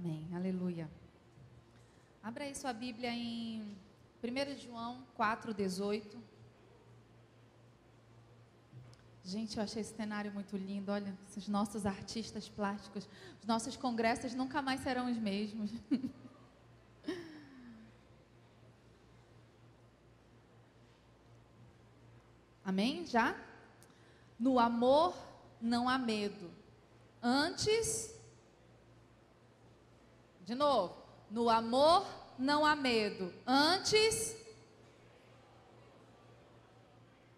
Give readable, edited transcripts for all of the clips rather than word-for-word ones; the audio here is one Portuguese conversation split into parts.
Amém, aleluia. Abra aí sua Bíblia em 1 João 4,18. Gente, eu achei esse cenário muito lindo. Olha, esses nossos artistas plásticos, os nossos congressos nunca mais serão os mesmos. Amém? Já? No amor não há medo. Antes, de novo, no amor não há medo. Antes,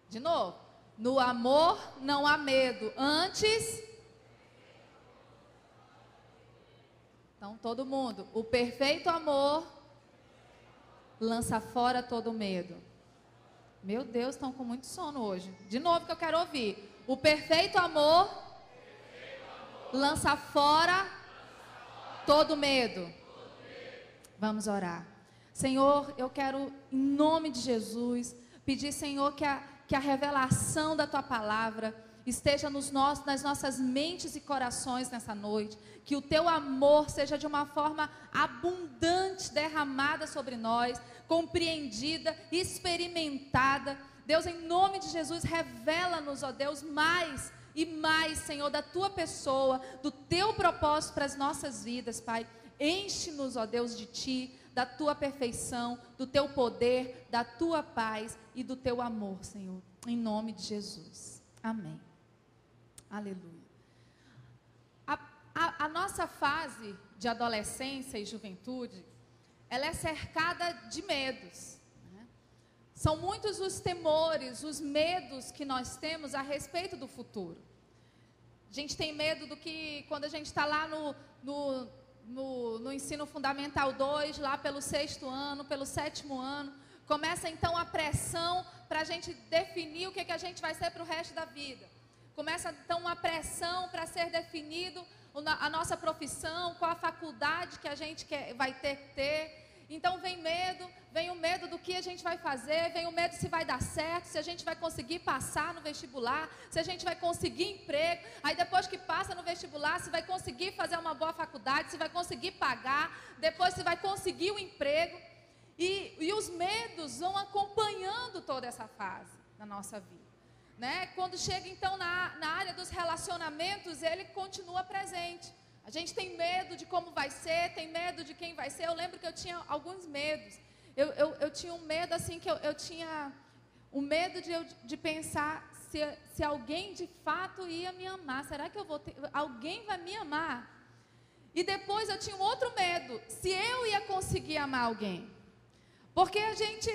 de novo, no amor não há medo. Antes, então todo mundo, o perfeito amor lança fora todo medo. Meu Deus, estão com muito sono hoje. De novo que eu quero ouvir. O perfeito amor lança fora todo medo. Vamos orar. Senhor, eu quero, em nome de Jesus, pedir, Senhor, que a revelação da Tua palavra esteja nas nossas mentes e corações nessa noite. Que o Teu amor seja de uma forma abundante derramada sobre nós, compreendida, experimentada. Deus, em nome de Jesus, revela-nos, ó Deus, mais e mais, Senhor, da Tua pessoa, do Teu propósito para as nossas vidas, Pai. Enche-nos, ó Deus, de Ti, da Tua perfeição, do Teu poder, da Tua paz e do Teu amor, Senhor, em nome de Jesus. Amém. Aleluia. A nossa fase de adolescência e juventude, ela é cercada de medos, né? São muitos os temores, os medos que nós temos a respeito do futuro. A gente tem medo do que, quando a gente está lá no ensino fundamental 2, lá pelo 6º ano, pelo 7º ano, começa então a pressão para a gente definir o que a gente vai ser para o resto da vida. Começa então uma pressão para ser definido a nossa profissão, qual a faculdade que a gente vai ter que ter. Então vem o medo do que a gente vai fazer, vem o medo se vai dar certo, se a gente vai conseguir passar no vestibular, se a gente vai conseguir emprego. Aí depois que passa no vestibular, se vai conseguir fazer uma boa faculdade, se vai conseguir pagar, depois se vai conseguir o emprego. E os medos vão acompanhando toda essa fase da nossa vida, né? Quando chega então na área dos relacionamentos, ele continua presente. A gente tem medo de como vai ser, tem medo de quem vai ser. Eu lembro que eu tinha alguns medos. Eu tinha um medo assim, que eu tinha o medo de pensar se alguém de fato ia me amar. Será que alguém vai me amar? E depois eu tinha um outro medo, se eu ia conseguir amar alguém. Porque a gente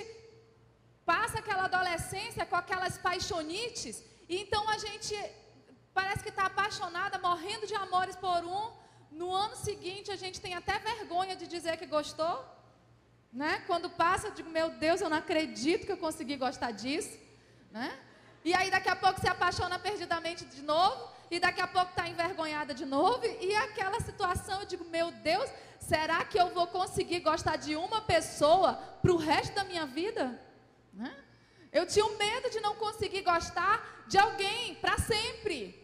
passa aquela adolescência com aquelas paixonites, e então a gente parece que está apaixonada, morrendo de amores por um. No ano seguinte a gente tem até vergonha de dizer que gostou, né? Quando passa, eu digo, meu Deus, eu não acredito que eu consegui gostar disso, né? E aí daqui a pouco se apaixona perdidamente de novo, e daqui a pouco está envergonhada de novo, e aquela situação, eu digo, meu Deus, será que eu vou conseguir gostar de uma pessoa para o resto da minha vida? Né? Eu tinha um medo de não conseguir gostar de alguém para sempre.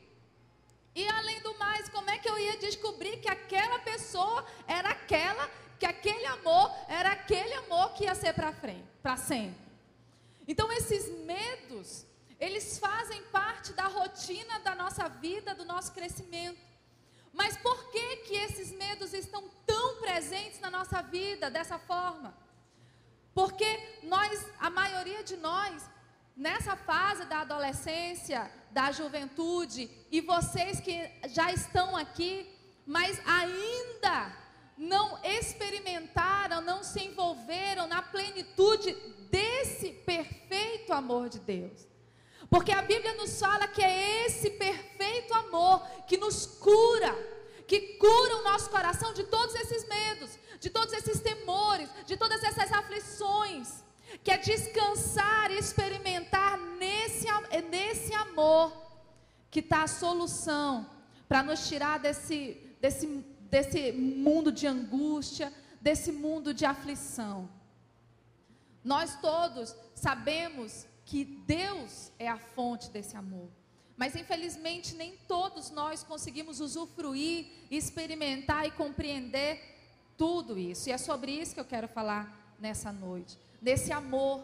E além do mais, como é que eu ia descobrir que aquela pessoa era aquela, que aquele amor era aquele amor que ia ser para sempre? Então esses medos, eles fazem parte da rotina da nossa vida, do nosso crescimento. Mas por que esses medos estão tão presentes na nossa vida dessa forma? Porque a maioria de nós, nessa fase da adolescência, da juventude, e vocês que já estão aqui, mas ainda não experimentaram, não se envolveram na plenitude desse perfeito amor de Deus. Porque a Bíblia nos fala que é esse perfeito amor que nos cura, que cura o nosso coração de todos esses medos, de todos esses temores, de todas essas aflições, que é descansar e experimentar nesse amor que está a solução para nos tirar desse mundo de angústia, desse mundo de aflição. Nós todos sabemos que Deus é a fonte desse amor. Mas infelizmente nem todos nós conseguimos usufruir, experimentar e compreender tudo isso. E é sobre isso que eu quero falar nessa noite, desse amor.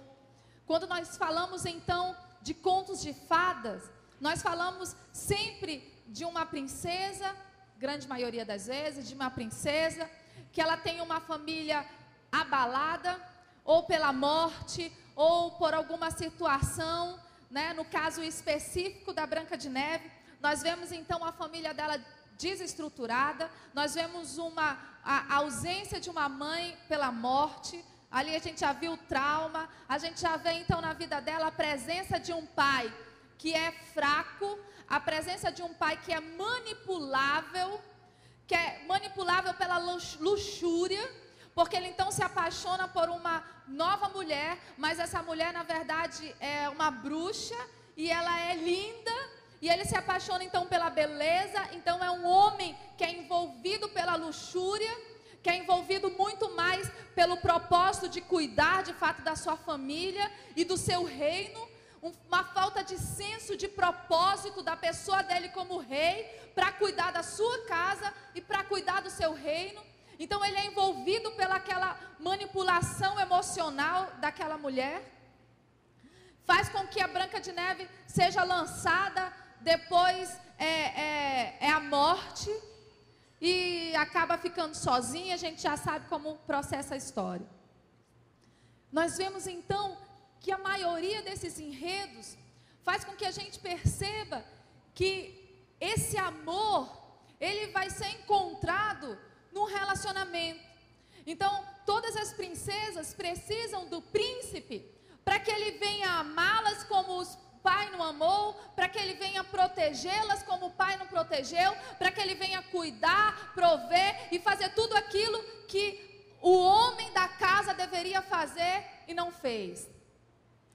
Quando nós falamos então de contos de fadas, nós falamos sempre de uma princesa, grande maioria das vezes, de uma princesa, que ela tem uma família abalada, ou pela morte, ou por alguma situação, né? No caso específico da Branca de Neve, nós vemos então a família dela desestruturada, nós vemos a ausência de uma mãe pela morte, ali a gente já viu o trauma, a gente já vê então na vida dela a presença de um pai que é fraco, a presença de um pai que é manipulável pela luxúria, porque ele então se apaixona por uma nova mulher, mas essa mulher na verdade é uma bruxa e ela é linda, e ele se apaixona então pela beleza. Então é um homem que é envolvido pela luxúria, que é envolvido muito mais pelo propósito de cuidar de fato da sua família e do seu reino, uma falta de senso de propósito da pessoa dele como rei, para cuidar da sua casa e para cuidar do seu reino. Então ele é envolvido pelaquela manipulação emocional daquela mulher, faz com que a Branca de Neve seja lançada, depois é a morte, e acaba ficando sozinha. A gente já sabe como processa a história. Nós vemos então que a maioria desses enredos faz com que a gente perceba que esse amor, ele vai ser encontrado num relacionamento. Então, todas as princesas precisam do príncipe para que ele venha amá-las como o pai não amou, para que ele venha protegê-las como o pai não protegeu, para que ele venha cuidar, prover e fazer tudo aquilo que o homem da casa deveria fazer e não fez.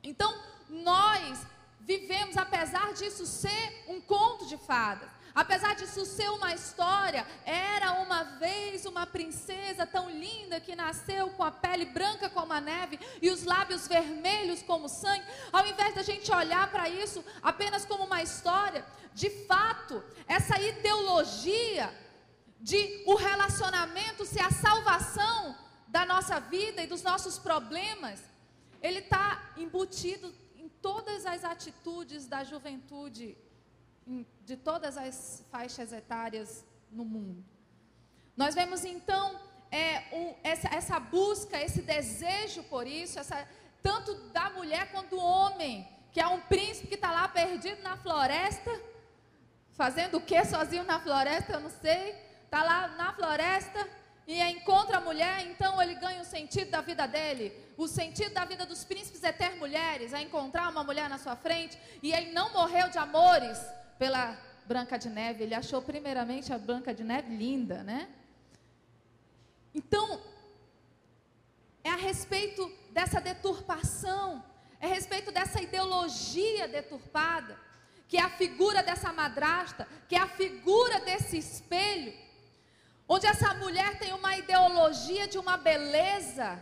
Então, nós vivemos, apesar disso ser um conto de fadas, apesar disso ser uma história, era uma vez uma princesa tão linda que nasceu com a pele branca como a neve e os lábios vermelhos como sangue. Ao invés da gente olhar para isso apenas como uma história, de fato, essa ideologia de o relacionamento ser a salvação da nossa vida e dos nossos problemas, ele está embutido em todas as atitudes da juventude, de todas as faixas etárias no mundo. Nós vemos então essa busca, esse desejo por isso, tanto da mulher quanto do homem, que é um príncipe que está lá perdido na floresta, fazendo o que sozinho na floresta, eu não sei, está lá na floresta e encontra a mulher. Então ele ganha o sentido da vida dele. O sentido da vida dos príncipes é ter mulheres, é encontrar uma mulher na sua frente, e ele não morreu de amores pela Branca de Neve, ele achou primeiramente a Branca de Neve linda, né? Então, é a respeito dessa deturpação, é a respeito dessa ideologia deturpada, que é a figura dessa madrasta, que é a figura desse espelho, onde essa mulher tem uma ideologia de uma beleza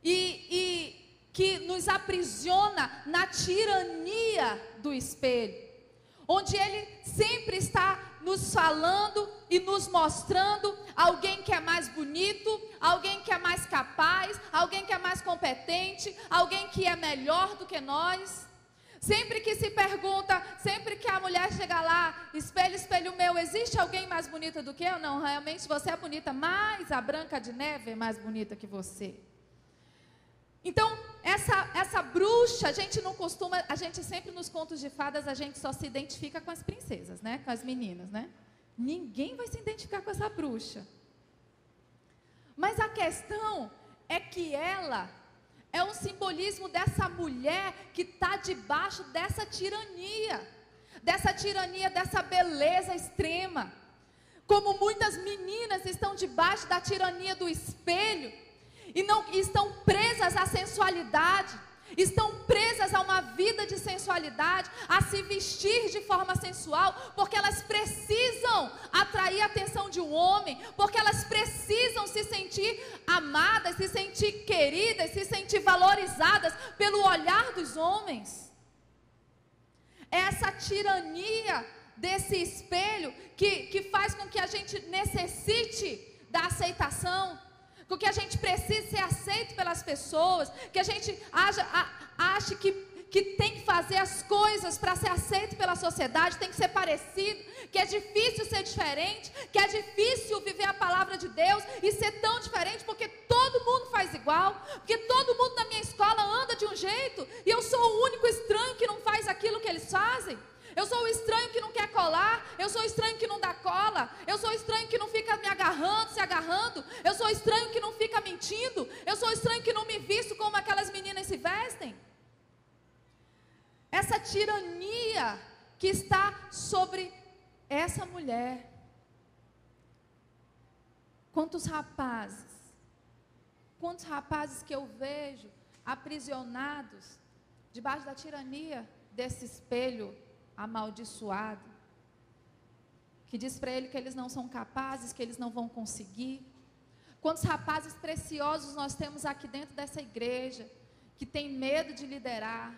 e que nos aprisiona na tirania do espelho, onde ele sempre está nos falando e nos mostrando alguém que é mais bonito, alguém que é mais capaz, alguém que é mais competente, alguém que é melhor do que nós. Sempre que se pergunta, sempre que a mulher chega lá, espelho, espelho meu, existe alguém mais bonita do que eu? Não, realmente você é bonita, mas a Branca de Neve é mais bonita que você. Então, essa bruxa, a gente sempre nos contos de fadas, a gente só se identifica com as princesas, né? Com as meninas, né? Ninguém vai se identificar com essa bruxa. Mas a questão é que ela é um simbolismo dessa mulher que está debaixo dessa tirania, dessa beleza extrema. Como muitas meninas estão debaixo da tirania do espelho, e não estão presas à sensualidade, estão presas a uma vida de sensualidade, a se vestir de forma sensual, porque elas precisam atrair a atenção de um homem, porque elas precisam se sentir amadas, se sentir queridas, se sentir valorizadas pelo olhar dos homens. É essa tirania desse espelho que faz com que a gente necessite da aceitação, com que a gente precise ser aceito pelas pessoas, que a gente ache que tem que fazer as coisas para ser aceito pela sociedade, tem que ser parecido, que é difícil ser diferente, que é difícil viver a palavra de Deus e ser tão diferente, porque todo mundo faz igual, porque todo mundo na minha escola anda de um jeito, e eu sou o único estranho que não faz aquilo que eles fazem. Eu sou o estranho que não quer colar, eu sou o estranho que não dá cola, eu sou o estranho que não fica me agarrando, se agarrando, eu sou o estranho que não fica mentindo, eu sou o estranho que não me visto como aquelas meninas se vestem. Essa tirania que está sobre essa mulher. Quantos rapazes que eu vejo aprisionados debaixo da tirania desse espelho amaldiçoado, que diz para ele que eles não são capazes, que eles não vão conseguir. Quantos rapazes preciosos nós temos aqui dentro dessa igreja, que tem medo de liderar,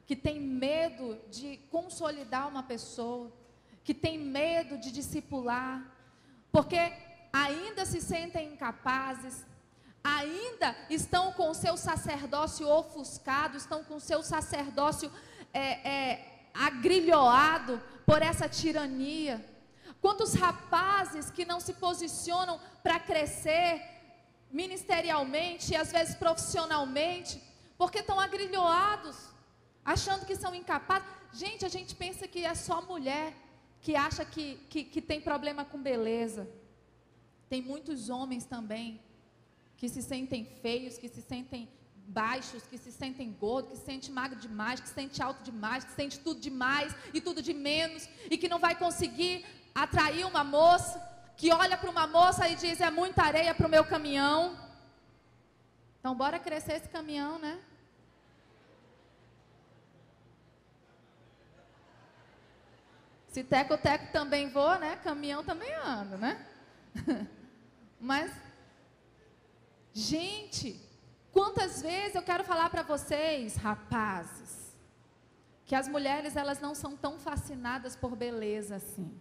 que tem medo de consolidar uma pessoa, que tem medo de discipular, porque ainda se sentem incapazes, ainda estão com o seu sacerdócio ofuscado, estão com o seu sacerdócio agrilhoado por essa tirania. Quantos rapazes que não se posicionam para crescer ministerialmente e às vezes profissionalmente, porque estão agrilhoados, achando que são incapazes. Gente, a gente pensa que é só mulher que acha que tem problema com beleza. Tem muitos homens também que se sentem feios, que se sentem baixos, que se sentem gordos, que se sentem magro demais, que se sentem alto demais, que se sentem tudo demais e tudo de menos, e que não vai conseguir atrair uma moça, que olha para uma moça e diz: é muita areia para o meu caminhão. Então bora crescer esse caminhão, né? Se teco-teco também voa, né? Caminhão também anda, né? Mas, gente, quantas vezes eu quero falar para vocês, rapazes, que as mulheres, elas não são tão fascinadas por beleza assim.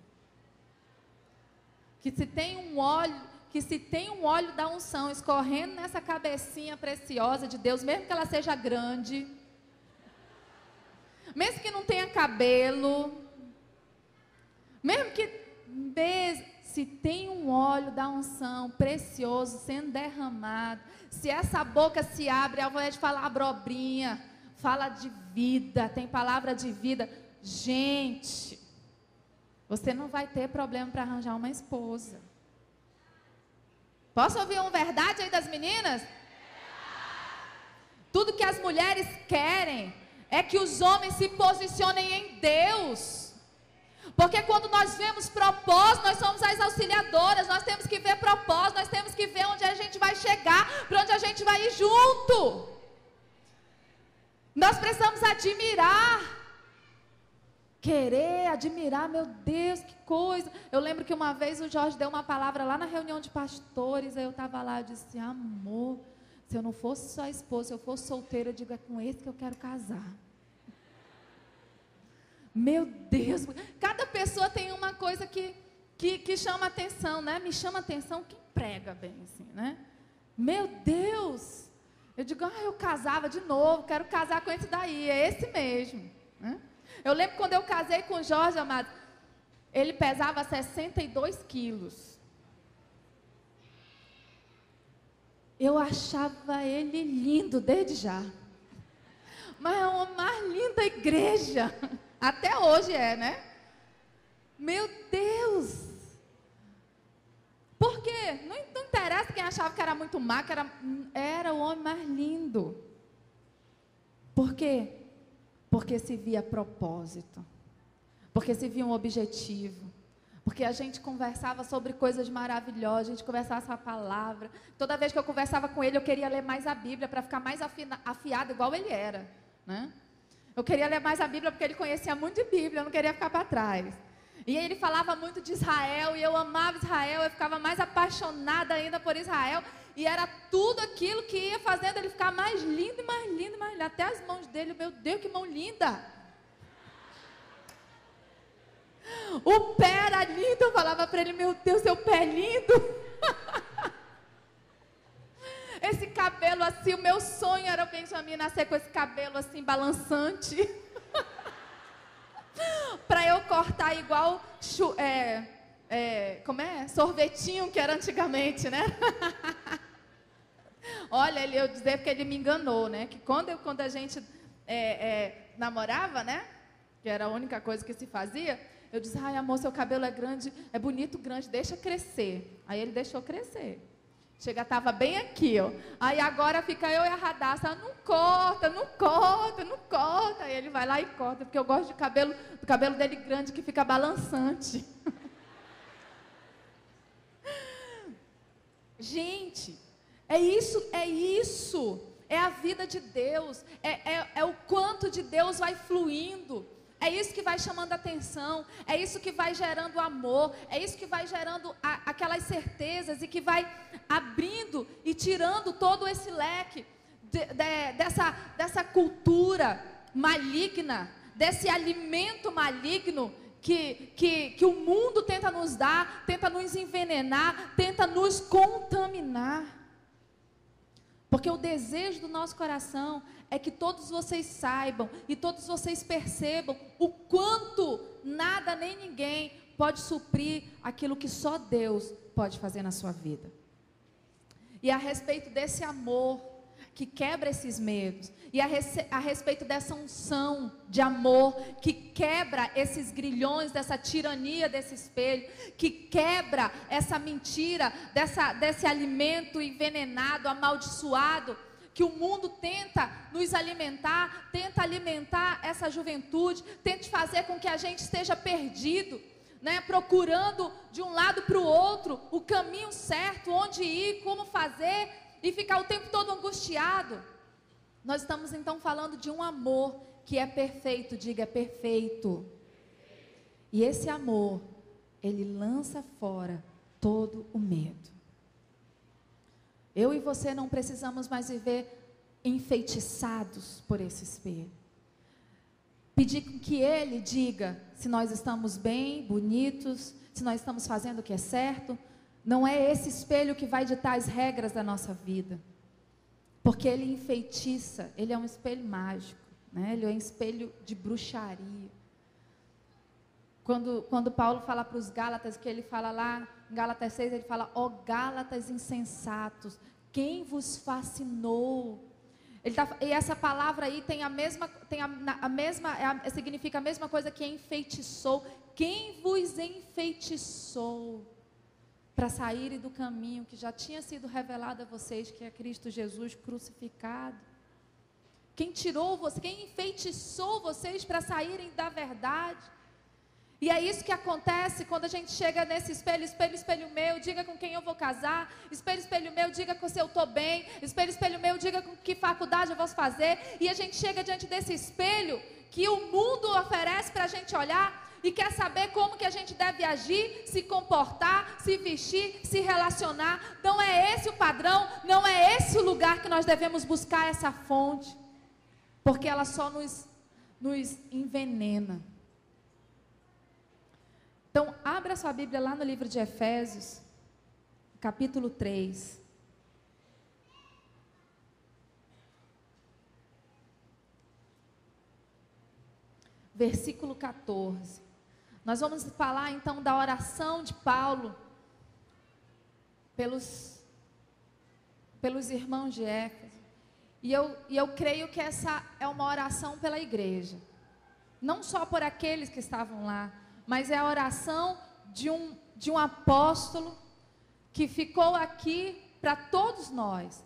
Que se tem um óleo da unção escorrendo nessa cabecinha preciosa de Deus, mesmo que ela seja grande, mesmo que não tenha cabelo, se tem um óleo da unção precioso sendo derramado, se essa boca se abre, ao invés de falar abobrinha, fala de vida, tem palavra de vida, gente, você não vai ter problema para arranjar uma esposa. Posso ouvir uma verdade aí das meninas? Tudo que as mulheres querem é que os homens se posicionem em Deus. Porque quando nós vemos propósito, nós somos as auxiliadoras, nós temos que ver propósito, nós temos que ver onde a gente vai chegar, para onde a gente vai ir junto. Nós precisamos admirar, querer admirar, meu Deus, que coisa. Eu lembro que uma vez o Jorge deu uma palavra lá na reunião de pastores, aí eu estava lá e disse: amor, se eu não fosse só esposa, se eu fosse solteira, eu digo: é com esse que eu quero casar. Meu Deus, cada pessoa tem uma coisa que chama atenção, né? Me chama atenção quem prega bem assim, né? Meu Deus, eu digo: eu casava de novo, quero casar com esse daí, é esse mesmo, né? Eu lembro quando eu casei com o Jorge, amado, ele pesava 62 quilos. Eu achava ele lindo desde já, mas é o homem mais lindo da igreja. Até hoje é, né? Meu Deus! Por quê? Não interessa quem achava que era muito magro, era o homem mais lindo. Por quê? Porque se via propósito. Porque se via um objetivo. Porque a gente conversava sobre coisas maravilhosas, a gente conversava essa palavra. Toda vez que eu conversava com ele, eu queria ler mais a Bíblia, para ficar mais afiado, igual ele era, né? Eu queria ler mais a Bíblia porque ele conhecia muito de Bíblia, eu não queria ficar para trás. E aí ele falava muito de Israel, e eu amava Israel, eu ficava mais apaixonada ainda por Israel. E era tudo aquilo que ia fazendo ele ficar mais lindo, mais lindo, mais lindo. Até as mãos dele, meu Deus, que mão linda! O pé era lindo, eu falava para ele, meu Deus, seu pé é lindo. Esse cabelo assim, o meu sonho era o Benjamin nascer com esse cabelo assim, balançante. Para eu cortar igual, como é? Sorvetinho que era antigamente, né? Olha, eu dizer porque ele me enganou, né? Que quando a gente namorava, né? Que era a única coisa que se fazia. Eu disse, ai amor, seu cabelo é grande, é bonito, grande, deixa crescer. Aí ele deixou crescer. Chega, tava bem aqui, ó. Aí agora fica eu e a Radassa, não corta, não corta, não corta. Aí ele vai lá e corta, porque eu gosto do cabelo dele grande que fica balançante. Gente, é isso. É a vida de Deus, é o quanto de Deus vai fluindo. É isso que vai chamando a atenção, é isso que vai gerando amor, é isso que vai gerando aquelas certezas e que vai abrindo e tirando todo esse leque dessa cultura maligna, desse alimento maligno que o mundo tenta nos dar, tenta nos envenenar, tenta nos contaminar. Porque o desejo do nosso coração é que todos vocês saibam e todos vocês percebam o quanto nada nem ninguém pode suprir aquilo que só Deus pode fazer na sua vida. E a respeito desse amor que quebra esses medos, e a respeito dessa unção de amor que quebra esses grilhões, dessa tirania desse espelho, que quebra essa mentira, desse alimento envenenado, amaldiçoado, que o mundo tenta nos alimentar, tenta alimentar essa juventude, tenta fazer com que a gente esteja perdido, né, procurando de um lado para o outro o caminho certo, onde ir, como fazer, e ficar o tempo todo angustiado. Nós estamos então falando de um amor que é perfeito, diga, é perfeito. E esse amor, ele lança fora todo o medo. Eu e você não precisamos mais viver enfeitiçados por esse espelho. Pedir que ele diga se nós estamos bem, bonitos, se nós estamos fazendo o que é certo. Não é esse espelho que vai ditar as regras da nossa vida. Porque ele enfeitiça, ele é um espelho mágico, né? Ele é um espelho de bruxaria. Quando Paulo fala para os Gálatas, que ele fala lá, em Gálatas 6, ele fala, ó Gálatas insensatos, quem vos fascinou? E essa palavra aí significa a mesma coisa que enfeitiçou. Quem vos enfeitiçou para saírem do caminho que já tinha sido revelado a vocês, que é Cristo Jesus crucificado? Quem tirou você, quem enfeitiçou vocês para saírem da verdade? E é isso que acontece quando a gente chega nesse espelho, espelho, espelho meu, diga com quem eu vou casar, espelho, espelho meu, diga se eu estou bem, espelho, espelho meu, diga com que faculdade eu vou fazer, e a gente chega diante desse espelho que o mundo oferece para a gente olhar, e quer saber como que a gente deve agir, se comportar, se vestir, se relacionar. Não é esse o padrão, não é esse o lugar que nós devemos buscar essa fonte, porque ela só nos envenena. Então, abra sua Bíblia lá no livro de Efésios, capítulo 3. Versículo 14. Nós vamos falar então da oração de Paulo pelos irmãos de Éfeso. E eu creio que essa é uma oração pela igreja. Não só por aqueles que estavam lá, mas é a oração de um apóstolo que ficou aqui para todos nós.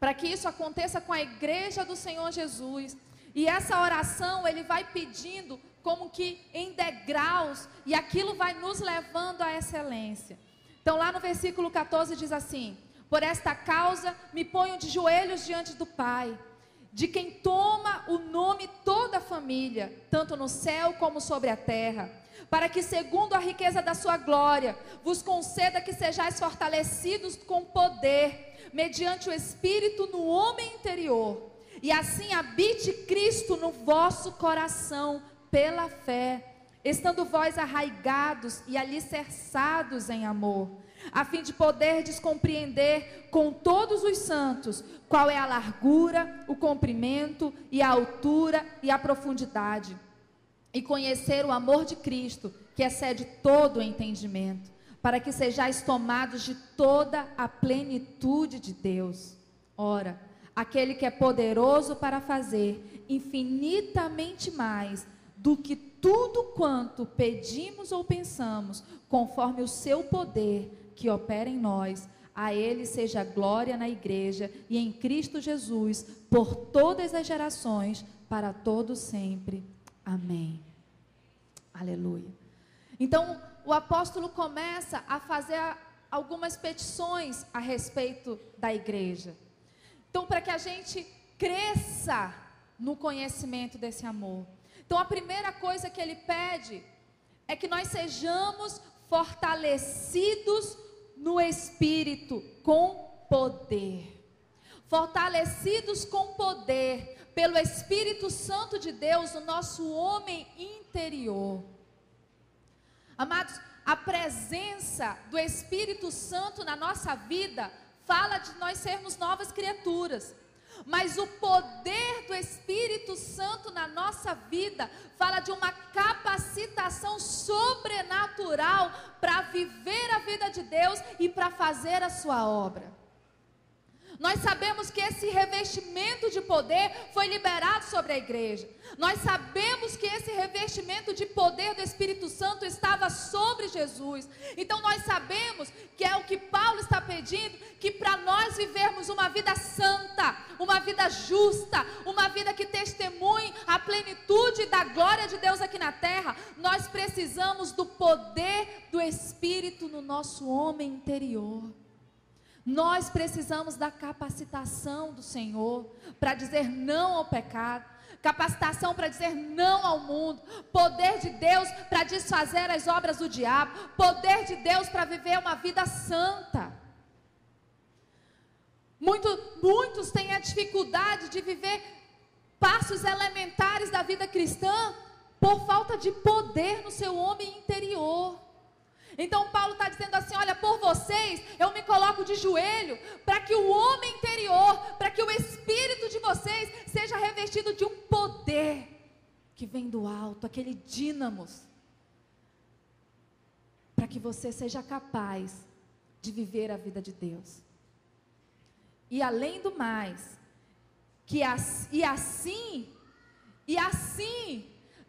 Para que isso aconteça com a igreja do Senhor Jesus. E essa oração ele vai pedindo como que em degraus, e aquilo vai nos levando à excelência. Então lá no versículo 14 diz assim: por esta causa me ponho de joelhos diante do Pai, de quem toma o nome toda a família, tanto no céu como sobre a terra, para que segundo a riqueza da sua glória, vos conceda que sejais fortalecidos com poder, mediante o Espírito no homem interior, e assim habite Cristo no vosso coração, pela fé, estando vós arraigados e alicerçados em amor, a fim de poderdes compreender com todos os santos qual é a largura, o comprimento e a altura e a profundidade, e conhecer o amor de Cristo, que excede todo o entendimento, para que sejais tomados de toda a plenitude de Deus. Ora, aquele que é poderoso para fazer infinitamente mais do que tudo quanto pedimos ou pensamos, conforme o seu poder que opera em nós, a ele seja glória na igreja e em Cristo Jesus, por todas as gerações, para todo sempre. Amém. Aleluia. Então, o apóstolo começa a fazer algumas petições a respeito da igreja. Então, para que a gente cresça no conhecimento desse amor. Então, a primeira coisa que ele pede é que nós sejamos fortalecidos no Espírito com poder. Fortalecidos com poder pelo Espírito Santo de Deus no nosso homem interior. Amados, a presença do Espírito Santo na nossa vida fala de nós sermos novas criaturas. Mas o poder do Espírito Santo na nossa vida fala de uma capacitação sobrenatural para viver a vida de Deus e para fazer a sua obra. Nós sabemos que esse revestimento de poder foi liberado sobre a igreja. Nós sabemos que esse revestimento de poder do Espírito Santo estava sobre Jesus. Então nós sabemos que é o que Paulo está pedindo, que para nós vivermos uma vida santa, uma vida justa, uma vida que testemunhe a plenitude da glória de Deus aqui na terra, nós precisamos do poder do Espírito no nosso homem interior. Nós precisamos da capacitação do Senhor para dizer não ao pecado, capacitação para dizer não ao mundo, poder de Deus para desfazer as obras do diabo, poder de Deus para viver uma vida santa. Muitos têm a dificuldade de viver passos elementares da vida cristã por falta de poder no seu homem interior. Então Paulo está dizendo assim, olha, por vocês eu me coloco de joelho para que o homem interior, para que o espírito de vocês seja revestido de um poder que vem do alto, aquele dínamos, para que você seja capaz de viver a vida de Deus. E além do mais,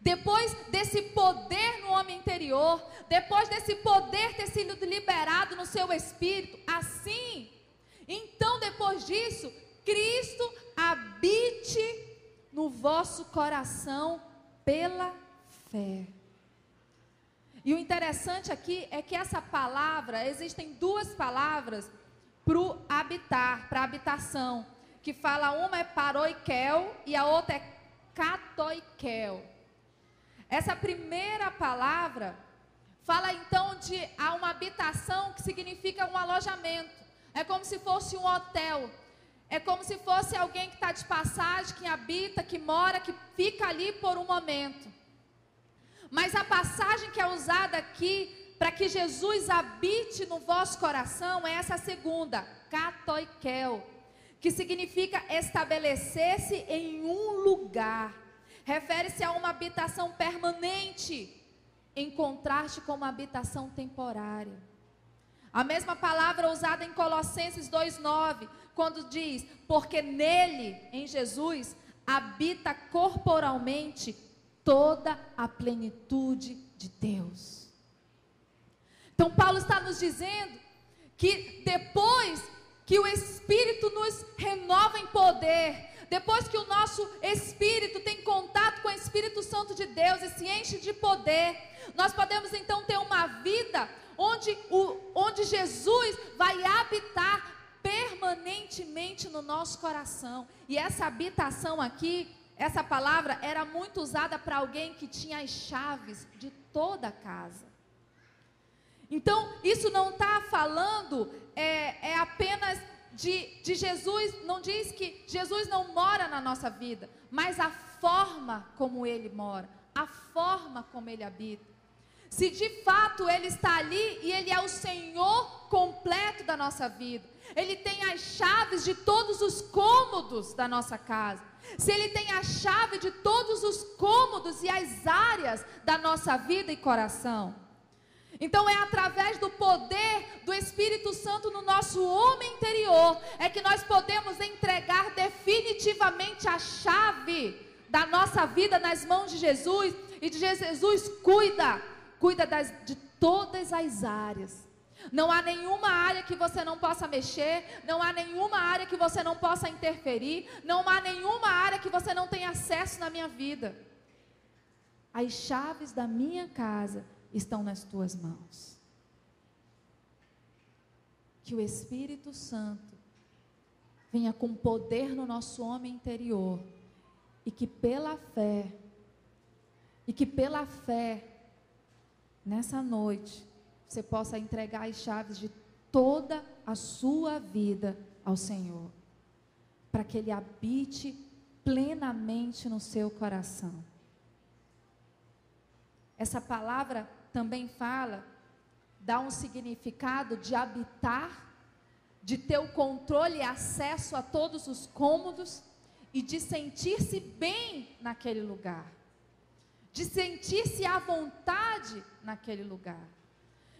depois desse poder no homem interior, depois desse poder ter sido liberado no seu espírito, então depois disso, Cristo habite no vosso coração pela fé. E o interessante aqui é que essa palavra, existem duas palavras para o habitar, para habitação, que fala, uma é paroikel e a outra é katoikel. Essa primeira palavra fala então de uma habitação que significa um alojamento. É como se fosse um hotel. É como se fosse alguém que está de passagem, que habita, que mora, que fica ali por um momento. Mas a passagem que é usada aqui para que Jesus habite no vosso coração é essa segunda, katoikel, que significa estabelecer-se em um lugar. Refere-se a uma habitação permanente, em contraste com uma habitação temporária. A mesma palavra usada em Colossenses 2:9, quando diz, porque nele, em Jesus, habita corporalmente toda a plenitude de Deus. Então Paulo está nos dizendo que depois que o Espírito nos renova em poder, depois que o nosso espírito tem contato com o Espírito Santo de Deus e se enche de poder, nós podemos então ter uma vida onde Jesus vai habitar permanentemente no nosso coração. E essa habitação aqui, essa palavra era muito usada para alguém que tinha as chaves de toda a casa. Então, isso não está falando apenas de Jesus, não diz que Jesus não mora na nossa vida, mas a forma como Ele mora, a forma como Ele habita. Se de fato Ele está ali e Ele é o Senhor completo da nossa vida. Ele tem as chaves de todos os cômodos da nossa casa. Se Ele tem a chave de todos os cômodos e as áreas da nossa vida e coração. Então é através do poder do Espírito Santo no nosso homem interior é que nós podemos entregar definitivamente a chave da nossa vida nas mãos de Jesus. E de Jesus cuida de todas as áreas. Não há nenhuma área que você não possa mexer, não há nenhuma área que você não possa interferir, não há nenhuma área que você não tenha acesso na minha vida. As chaves da minha casa estão nas tuas mãos. Que o Espírito Santo venha com poder no nosso homem interior e que pela fé, nessa noite, você possa entregar as chaves de toda a sua vida ao Senhor, para que Ele habite plenamente no seu coração. Essa palavra também dá um significado de habitar, de ter o controle e acesso a todos os cômodos e de sentir-se bem naquele lugar, de sentir-se à vontade naquele lugar.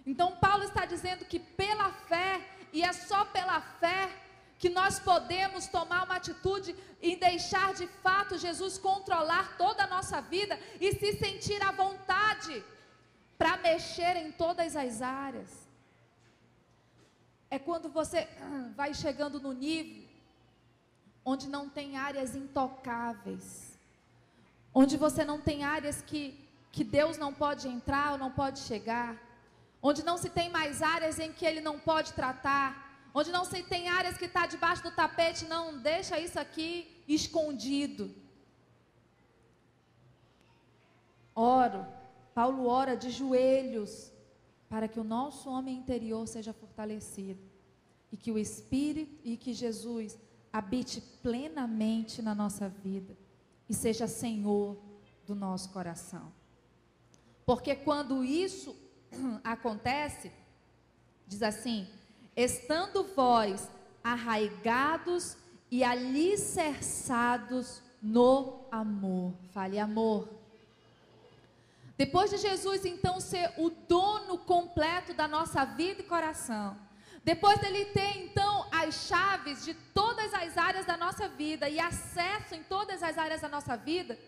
Então Paulo está dizendo que pela fé, e é só pela fé, que nós podemos tomar uma atitude e deixar de fato Jesus controlar toda a nossa vida e se sentir à vontade para mexer em todas as áreas. É quando você vai chegando no nível onde não tem áreas intocáveis, onde você não tem áreas que Deus não pode entrar ou não pode chegar, onde não se tem mais áreas em que Ele não pode tratar, onde não se tem áreas que está debaixo do tapete, não, deixa isso aqui escondido. Paulo ora de joelhos, para que o nosso homem interior seja fortalecido, e que o Espírito, e que Jesus habite plenamente na nossa vida, e seja Senhor do nosso coração. Porque quando isso acontece, diz assim: estando vós arraigados e alicerçados no amor. Fale amor. Depois de Jesus então ser o dono completo da nossa vida e coração, depois dele ter então as chaves de todas as áreas da nossa vida e acesso em todas as áreas da nossa vida,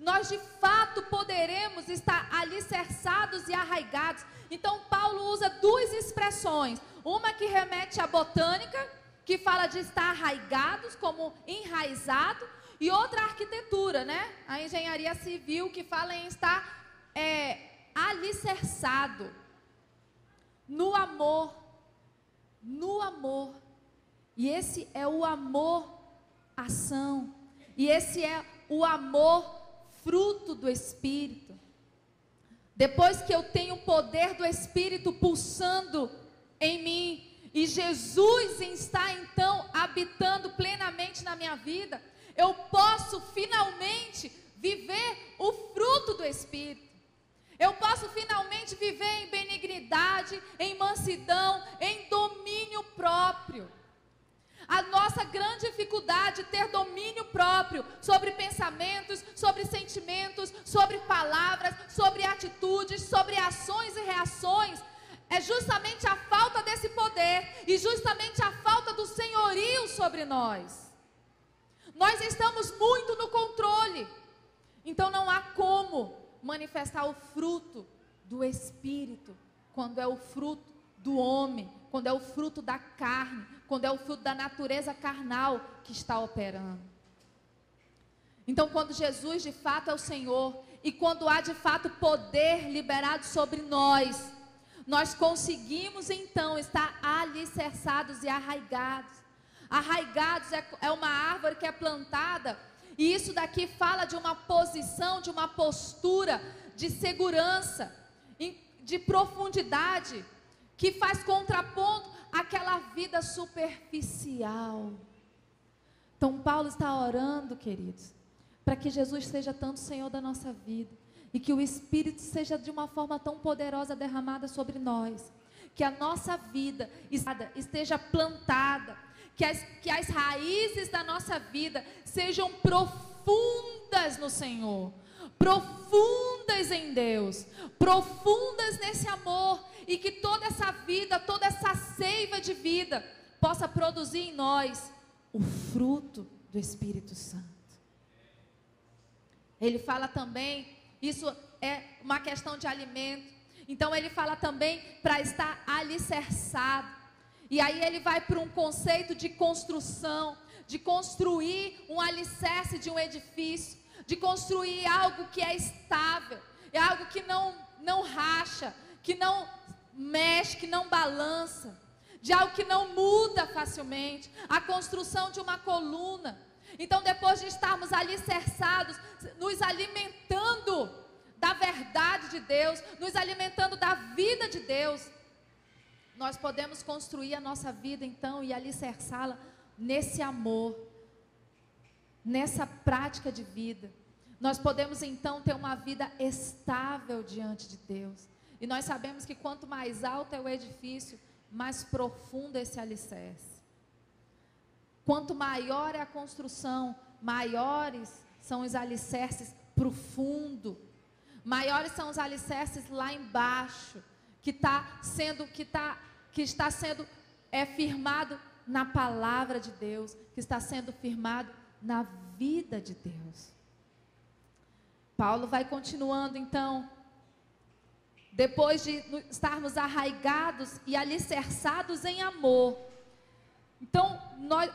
nós de fato poderemos estar alicerçados e arraigados. Então Paulo usa duas expressões, uma que remete à botânica, que fala de estar arraigados, como enraizado, e outra arquitetura, né? A engenharia civil, que fala em estar alicerçado no amor, e esse é o amor ação, e esse é o amor fruto do Espírito. Depois que eu tenho o poder do Espírito pulsando em mim, e Jesus está então habitando plenamente na minha vida, eu posso finalmente viver o fruto do Espírito. Eu posso finalmente viver em benignidade, em mansidão, em domínio próprio. A nossa grande dificuldade é ter domínio próprio sobre pensamentos, sobre sentimentos, sobre palavras, sobre atitudes, sobre ações e reações. É justamente a falta desse poder e justamente a falta do senhorio sobre nós. Nós estamos muito no controle. Então não há como manifestar o fruto do Espírito quando é o fruto do homem, quando é o fruto da carne, quando é o fruto da natureza carnal que está operando. Então quando Jesus de fato é o Senhor e quando há de fato poder liberado sobre nós, nós conseguimos então estar alicerçados e arraigados. Arraigados é uma árvore que é plantada, e isso daqui fala de uma posição, de uma postura de segurança, de profundidade, que faz contraponto àquela vida superficial. Então Paulo está orando, queridos, para que Jesus seja tanto Senhor da nossa vida, e que o Espírito seja de uma forma tão poderosa derramada sobre nós, que a nossa vida esteja plantada, que as raízes da nossa vida sejam profundas no Senhor, profundas em Deus, profundas nesse amor, e que toda essa vida, toda essa seiva de vida possa produzir em nós o fruto do Espírito Santo. Ele fala também, isso é uma questão de alimento, então ele fala também para estar alicerçado, e aí ele vai para um conceito de construção, de construir um alicerce de um edifício, de construir algo que é estável, é algo que não racha, que não mexe, que não balança, de algo que não muda facilmente, a construção de uma coluna. Então, depois de estarmos alicerçados, nos alimentando da verdade de Deus, nos alimentando da vida de Deus, nós podemos construir a nossa vida então e alicerçá-la nesse amor, nessa prática de vida. Nós podemos então ter uma vida estável diante de Deus. E nós sabemos que quanto mais alto é o edifício, mais profundo é esse alicerce. Quanto maior é a construção, maiores são os alicerces profundo, maiores são os alicerces lá embaixo, que está sendo firmado na palavra de Deus, que está sendo firmado na vida de Deus. Paulo vai continuando então, depois de estarmos arraigados e alicerçados em amor, então nós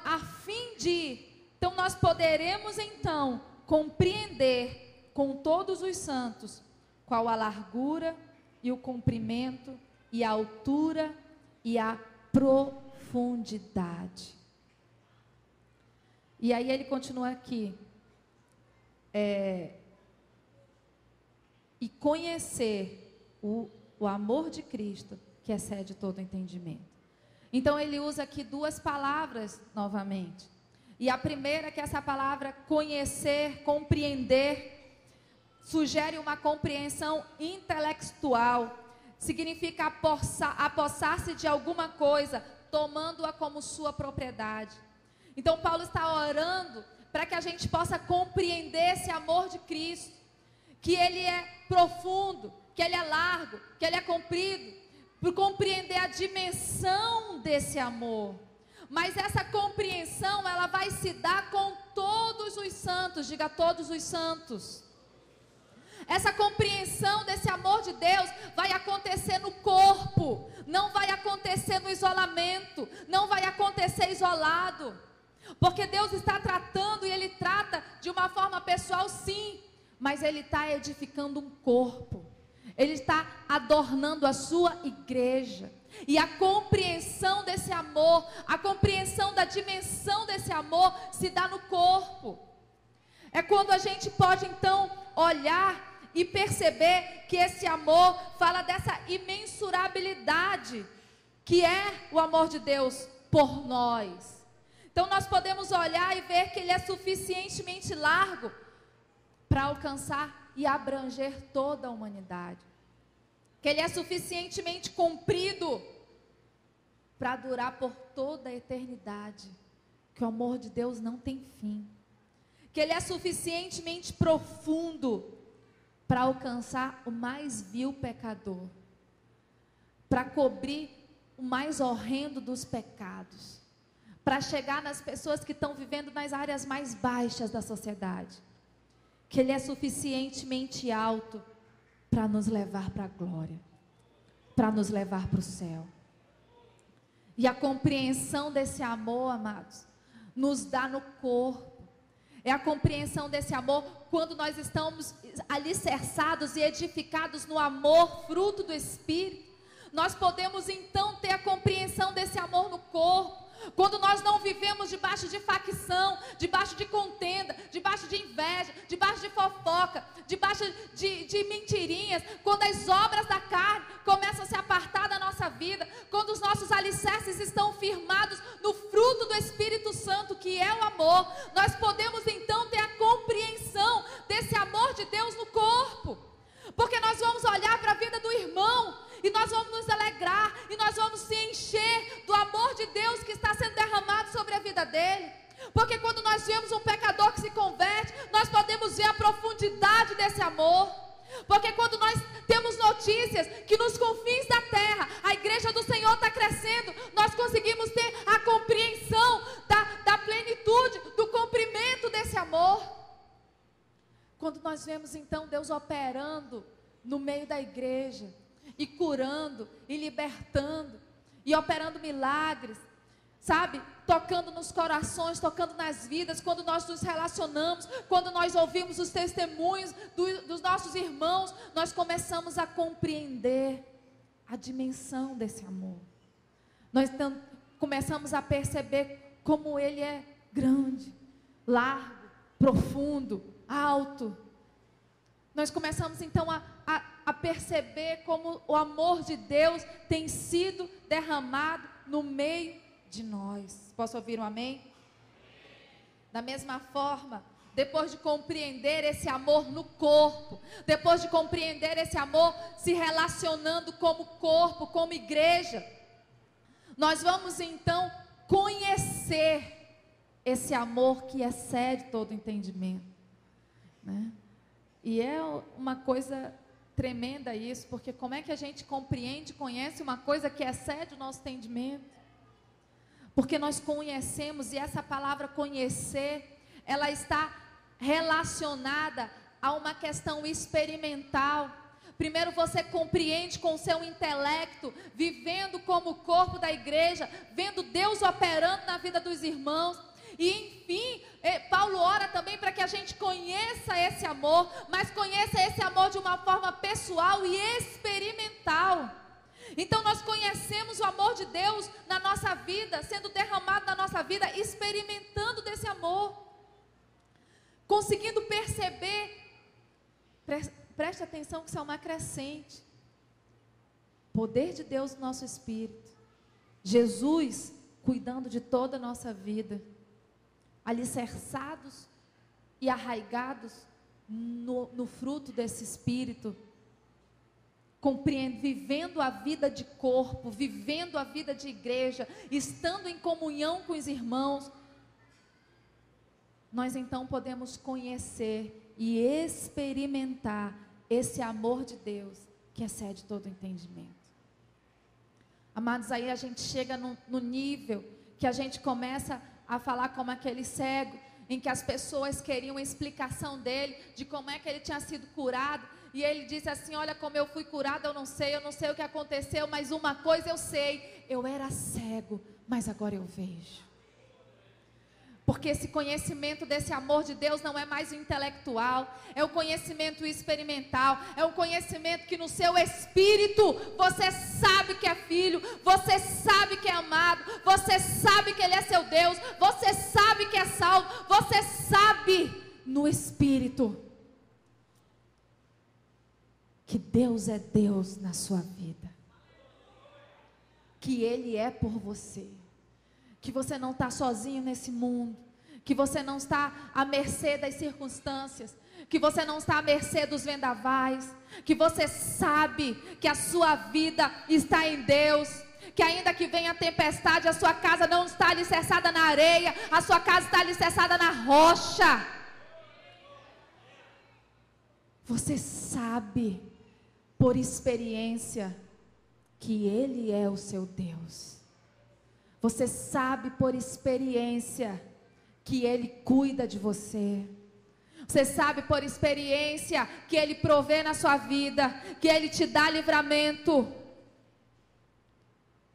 poderemos então compreender com todos os santos qual a largura e o comprimento e a altura e a profundidade. E aí ele continua aqui, e conhecer o amor de Cristo, que excede todo entendimento. Então ele usa aqui duas palavras novamente. E a primeira, que é essa palavra conhecer, compreender, sugere uma compreensão intelectual, significa apossar-se de alguma coisa, tomando-a como sua propriedade. Então Paulo está orando para que a gente possa compreender esse amor de Cristo, que ele é profundo, que ele é largo, que ele é comprido, por compreender a dimensão desse amor. Mas essa compreensão, ela vai se dar com todos os santos, diga todos os santos. Essa compreensão desse amor de Deus vai acontecer no corpo, não vai acontecer no isolamento, não vai acontecer isolado, porque Deus está tratando, e Ele trata de uma forma pessoal sim, mas Ele está edificando um corpo, Ele está adornando a sua igreja, e a compreensão desse amor, a compreensão da dimensão desse amor se dá no corpo. É quando a gente pode então olhar e perceber que esse amor fala dessa imensurabilidade que é o amor de Deus por nós. Então nós podemos olhar e ver que ele é suficientemente largo para alcançar e abranger toda a humanidade, que ele é suficientemente comprido para durar por toda a eternidade, que o amor de Deus não tem fim, que ele é suficientemente profundo para alcançar o mais vil pecador, para cobrir o mais horrendo dos pecados, para chegar nas pessoas que estão vivendo nas áreas mais baixas da sociedade, que ele é suficientemente alto para nos levar para a glória, para nos levar para o céu. E a compreensão desse amor, amados, nos dá no corpo. É a compreensão desse amor quando nós estamos alicerçados e edificados no amor, fruto do Espírito. Nós podemos então ter a compreensão desse amor no corpo. Quando nós não vivemos debaixo de facção, debaixo de contenda, debaixo de inveja, debaixo de fofoca, debaixo de mentirinhas, quando as obras da carne começam a se apartar da nossa vida, quando os nossos alicerces estão firmados no fruto do Espírito Santo, que é o amor, nós podemos então ter a compreensão desse amor de Deus no corpo. Porque quando nós vemos um pecador que se converte, nós podemos ver a profundidade desse amor. Porque quando nós temos notícias que nos confins da terra a igreja do Senhor está crescendo, nós conseguimos ter a compreensão da plenitude, do cumprimento desse amor. Quando nós vemos então Deus operando no meio da igreja, e curando, e libertando, e operando milagres, sabe, tocando nos corações, tocando nas vidas, quando nós nos relacionamos, quando nós ouvimos os testemunhos dos nossos irmãos, nós começamos a compreender a dimensão desse amor. Nós começamos a perceber como ele é grande, largo, profundo, alto. Nós começamos então a perceber como o amor de Deus tem sido derramado no meio de nós. Posso ouvir um amém? Da mesma forma, depois de compreender esse amor no corpo, depois de compreender esse amor se relacionando como corpo, como igreja, nós vamos então conhecer esse amor que excede todo entendimento, né? E é uma coisa tremenda isso, porque como é que a gente compreende, conhece uma coisa que excede o nosso entendimento? Porque nós conhecemos, e essa palavra conhecer, ela está relacionada a uma questão experimental. Primeiro você compreende com o seu intelecto, vivendo como corpo da igreja, vendo Deus operando na vida dos irmãos. E enfim, Paulo ora também para que a gente conheça esse amor, mas conheça esse amor de uma forma pessoal e experimental. Então nós conhecemos o amor de Deus na nossa vida, sendo derramado na nossa vida, experimentando desse amor, conseguindo perceber, preste atenção que isso é uma crescente, poder de Deus no nosso espírito, Jesus cuidando de toda a nossa vida, alicerçados e arraigados no fruto desse Espírito, vivendo a vida de corpo, vivendo a vida de igreja, estando em comunhão com os irmãos, nós então podemos conhecer e experimentar esse amor de Deus que excede todo entendimento. Amados, aí a gente chega no nível que a gente começa a falar como aquele cego, em que as pessoas queriam explicação dele, de como é que ele tinha sido curado, e ele disse assim: olha como eu fui curado, eu não sei o que aconteceu, mas uma coisa eu sei, eu era cego, mas agora eu vejo. Porque esse conhecimento desse amor de Deus não é mais o intelectual, é o conhecimento experimental, é um conhecimento que no seu espírito você sabe que é filho, você sabe que é amado, você sabe que Ele é seu Deus, você sabe que é salvo, você sabe no espírito que Deus é Deus na sua vida, que Ele é por você, que você não está sozinho nesse mundo, que você não está à mercê das circunstâncias, que você não está à mercê dos vendavais, que você sabe que a sua vida está em Deus, que ainda que venha a tempestade, a sua casa não está alicerçada na areia, a sua casa está alicerçada na rocha. Você sabe, por experiência, que Ele é o seu Deus. Você sabe por experiência que Ele cuida de você. Você sabe por experiência que Ele provê na sua vida, que Ele te dá livramento.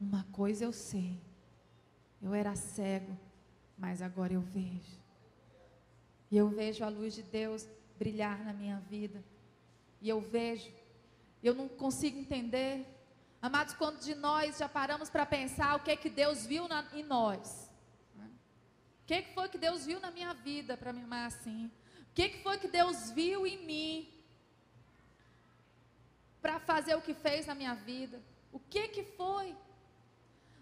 Uma coisa eu sei, eu era cego, mas agora eu vejo. E eu vejo a luz de Deus brilhar na minha vida. E eu vejo, eu não consigo entender. Amados, quando de nós já paramos para pensar o que é que Deus viu em nós, né? O que é que foi que Deus viu na minha vida para me amar assim? O que é que foi que Deus viu em mim para fazer o que fez na minha vida? O que é que foi?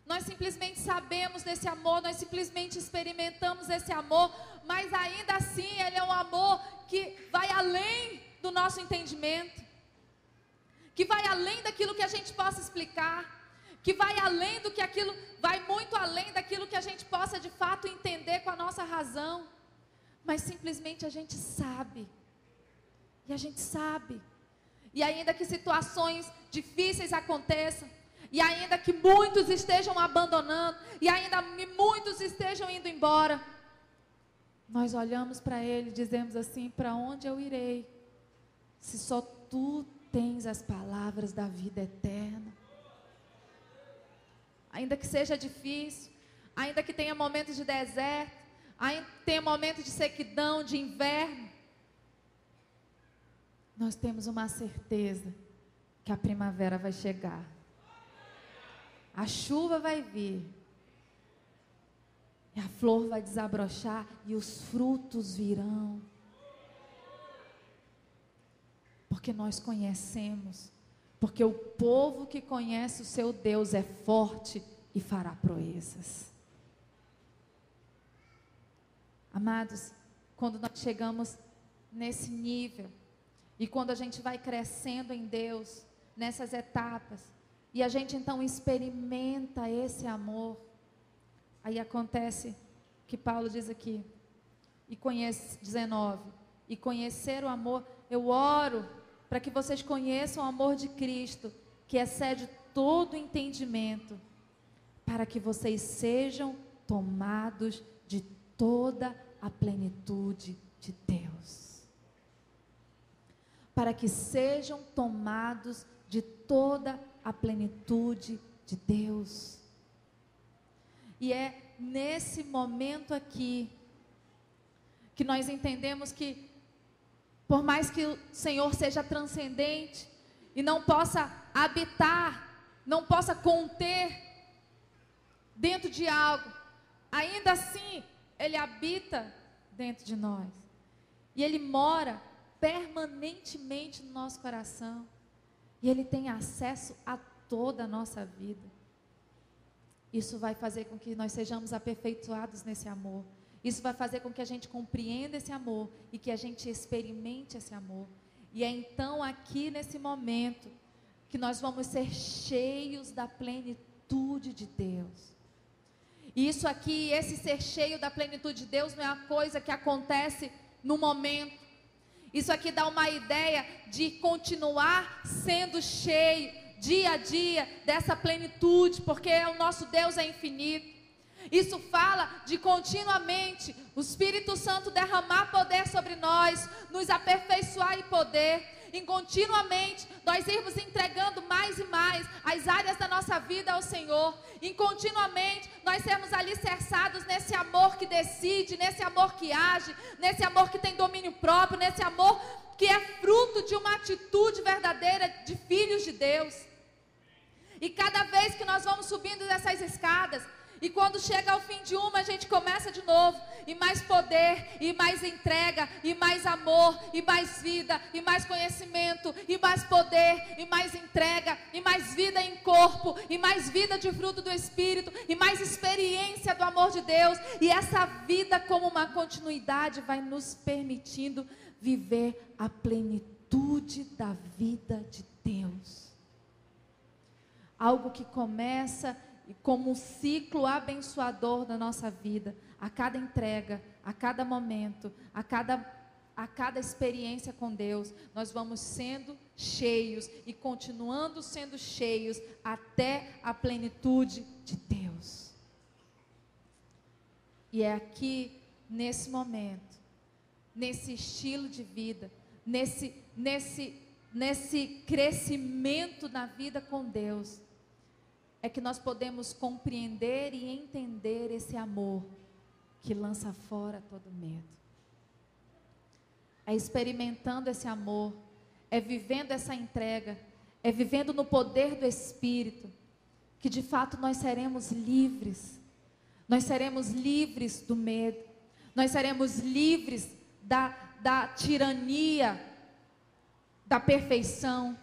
Nós simplesmente sabemos desse amor, nós simplesmente experimentamos esse amor, mas ainda assim Ele é um amor que vai além do nosso entendimento, que vai além daquilo que a gente possa explicar, que vai além do que aquilo, vai muito além daquilo que a gente possa de fato entender com a nossa razão, mas simplesmente a gente sabe, e a gente sabe, e ainda que situações difíceis aconteçam, e ainda que muitos estejam abandonando, e ainda que muitos estejam indo embora, nós olhamos para Ele e dizemos assim: para onde eu irei, se só Tu tens as palavras da vida eterna? Ainda que seja difícil, ainda que tenha momentos de deserto, ainda que tenha momentos de sequidão, de inverno, nós temos uma certeza que a primavera vai chegar, a chuva vai vir, e a flor vai desabrochar e os frutos virão, porque nós conhecemos, porque o povo que conhece o seu Deus é forte e fará proezas. Amados, quando nós chegamos nesse nível, e quando a gente vai crescendo em Deus, nessas etapas, e a gente então experimenta esse amor, aí acontece que Paulo diz aqui, 19, e conhecer o amor, eu oro para que vocês conheçam o amor de Cristo, que excede todo entendimento, para que vocês sejam tomados de toda a plenitude de Deus. Para que sejam tomados de toda a plenitude de Deus. E é nesse momento aqui que nós entendemos que, por mais que o Senhor seja transcendente e não possa habitar, não possa conter dentro de algo, ainda assim Ele habita dentro de nós. E Ele mora permanentemente no nosso coração. E Ele tem acesso a toda a nossa vida. Isso vai fazer com que nós sejamos aperfeiçoados nesse amor. Isso vai fazer com que a gente compreenda esse amor e que a gente experimente esse amor. E é então aqui nesse momento que nós vamos ser cheios da plenitude de Deus. E isso aqui, esse ser cheio da plenitude de Deus não é uma coisa que acontece no momento. Isso aqui dá uma ideia de continuar sendo cheio dia a dia dessa plenitude, porque o nosso Deus é infinito. Isso fala de continuamente o Espírito Santo derramar poder sobre nós, nos aperfeiçoar em poder, em continuamente nós irmos entregando mais e mais as áreas da nossa vida ao Senhor, em continuamente nós sermos alicerçados nesse amor que decide, nesse amor que age, nesse amor que tem domínio próprio, nesse amor que é fruto de uma atitude verdadeira de filhos de Deus. E cada vez que nós vamos subindo dessas escadas, e quando chega ao fim de uma, a gente começa de novo, e mais poder, e mais entrega, e mais amor, e mais vida, e mais conhecimento, e mais poder, e mais entrega, e mais vida em corpo, e mais vida de fruto do Espírito, e mais experiência do amor de Deus, e essa vida como uma continuidade vai nos permitindo viver a plenitude da vida de Deus. Algo que começa como um ciclo abençoador da nossa vida, a cada entrega, a cada momento, a cada experiência com Deus, nós vamos sendo cheios e continuando sendo cheios até a plenitude de Deus. E é aqui, nesse momento, nesse estilo de vida, nesse crescimento na vida com Deus, é que nós podemos compreender e entender esse amor que lança fora todo medo. É experimentando esse amor, é vivendo essa entrega, é vivendo no poder do Espírito, que de fato nós seremos livres. Nós seremos livres do medo, nós seremos livres da tirania, da perfeição,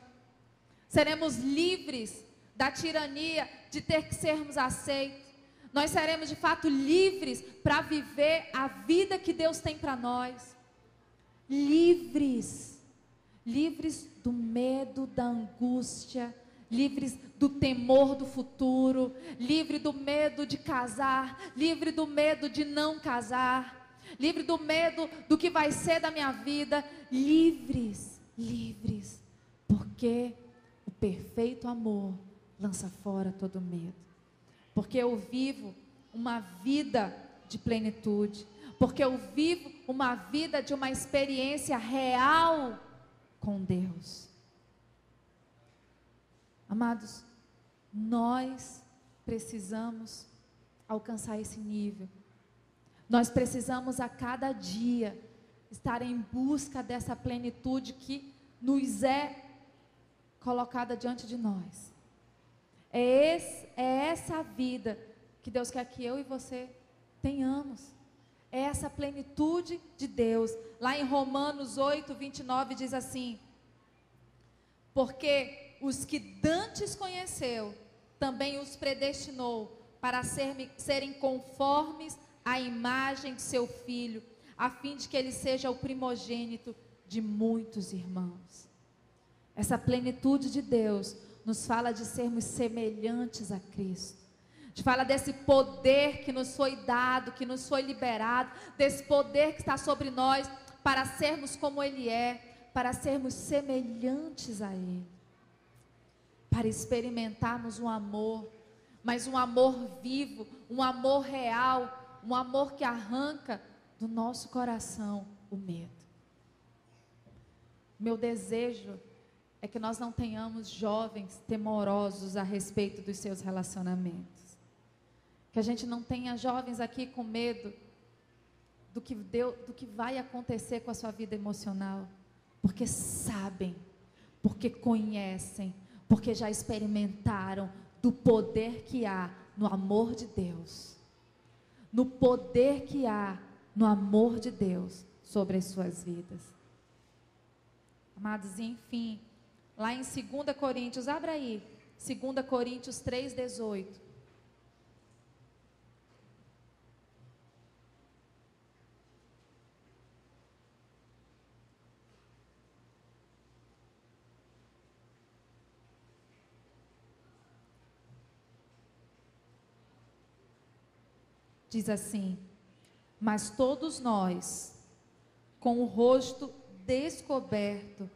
seremos livres da tirania de ter que sermos aceitos. Nós seremos de fato livres para viver a vida que Deus tem para nós. Livres do medo, da angústia, livres do temor do futuro, livre do medo de casar, livre do medo de não casar, livre do medo do que vai ser da minha vida, livres, livres, porque o perfeito amor lança fora todo medo, porque eu vivo uma vida de plenitude, porque eu vivo uma vida de uma experiência real com Deus. Amados, nós precisamos alcançar esse nível. Nós precisamos a cada dia estar em busca dessa plenitude que nos é colocada diante de nós. É essa vida que Deus quer que eu e você tenhamos. É essa plenitude de Deus. Lá em Romanos 8, 29 diz assim: porque os que dantes conheceu, também os predestinou para serem conformes à imagem de seu Filho, a fim de que ele seja o primogênito de muitos irmãos. Essa plenitude de Deus nos fala de sermos semelhantes a Cristo. Nos fala desse poder que nos foi dado, que nos foi liberado, desse poder que está sobre nós, para sermos como Ele é, para sermos semelhantes a Ele, para experimentarmos um amor, mas um amor vivo, um amor real, um amor que arranca do nosso coração o medo. Meu desejo é que nós não tenhamos jovens temorosos a respeito dos seus relacionamentos. Que a gente não tenha jovens aqui com medo do que vai acontecer com a sua vida emocional. Porque sabem, porque conhecem, porque já experimentaram do poder que há no amor de Deus. No poder que há no amor de Deus sobre as suas vidas. Amados, e enfim, lá em 2 Coríntios, abra aí, 2 Coríntios 3,18. Diz assim: mas todos nós, com o rosto descoberto,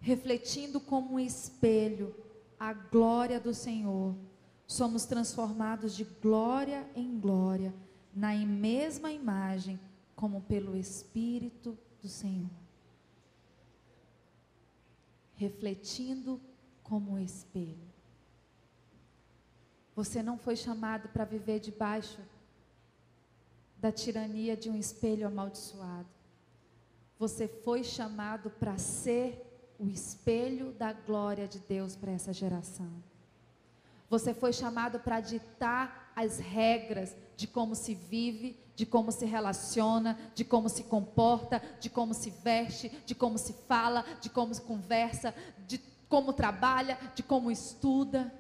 refletindo como um espelho a glória do Senhor, somos transformados de glória em glória, na mesma imagem, como pelo Espírito do Senhor. Refletindo como um espelho. Você não foi chamado para viver debaixo da tirania de um espelho amaldiçoado. Você foi chamado para ser o espelho da glória de Deus para essa geração. Você foi chamado para ditar as regras de como se vive, de como se relaciona, de como se comporta, de como se veste, de como se fala, de como se conversa, de como trabalha, de como estuda.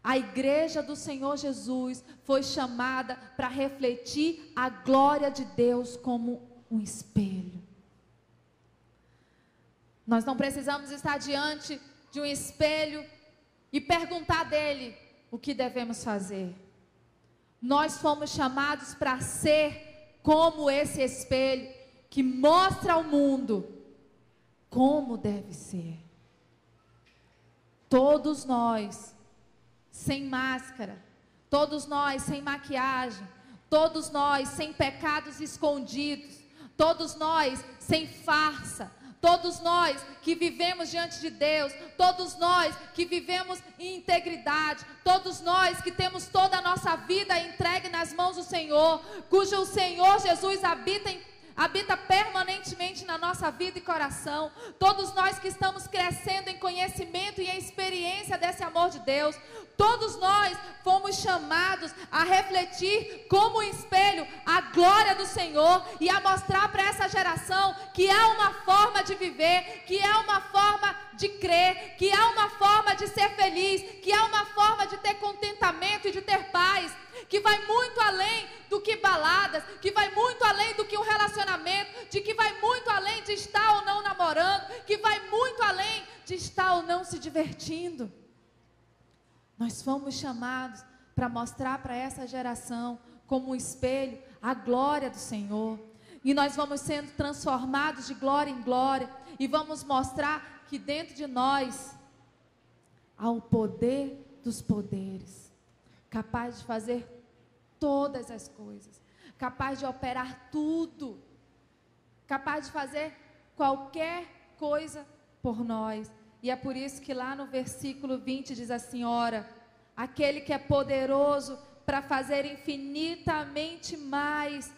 A igreja do Senhor Jesus foi chamada para refletir a glória de Deus como um espelho. Nós não precisamos estar diante de um espelho e perguntar dele o que devemos fazer. Nós fomos chamados para ser como esse espelho que mostra ao mundo como deve ser. Todos nós sem máscara, todos nós sem maquiagem, todos nós sem pecados escondidos, todos nós sem farsa, todos nós que vivemos diante de Deus, todos nós que vivemos em integridade, todos nós que temos toda a nossa vida entregue nas mãos do Senhor, cujo Senhor Jesus habita permanentemente na nossa vida e coração, todos nós que estamos crescendo em conhecimento e em experiência desse amor de Deus, todos nós fomos chamados a refletir como um espelho a glória do Senhor e a mostrar para essa geração que há uma forma de viver, que há uma forma de crer, que há uma forma de ser feliz, que há uma forma de ter contentamento e de ter paz, que vai muito além do que baladas, que vai muito além do que um relacionamento, de que vai muito além de estar ou não namorando, que vai muito além de estar ou não se divertindo. Nós fomos chamados para mostrar para essa geração, como um espelho, a glória do Senhor. E nós vamos sendo transformados de glória em glória. E vamos mostrar que dentro de nós há o poder dos poderes, capaz de fazer todas as coisas, capaz de operar tudo, capaz de fazer qualquer coisa por nós. E é por isso que lá no versículo 20 diz assim: ora, aquele que é poderoso para fazer infinitamente mais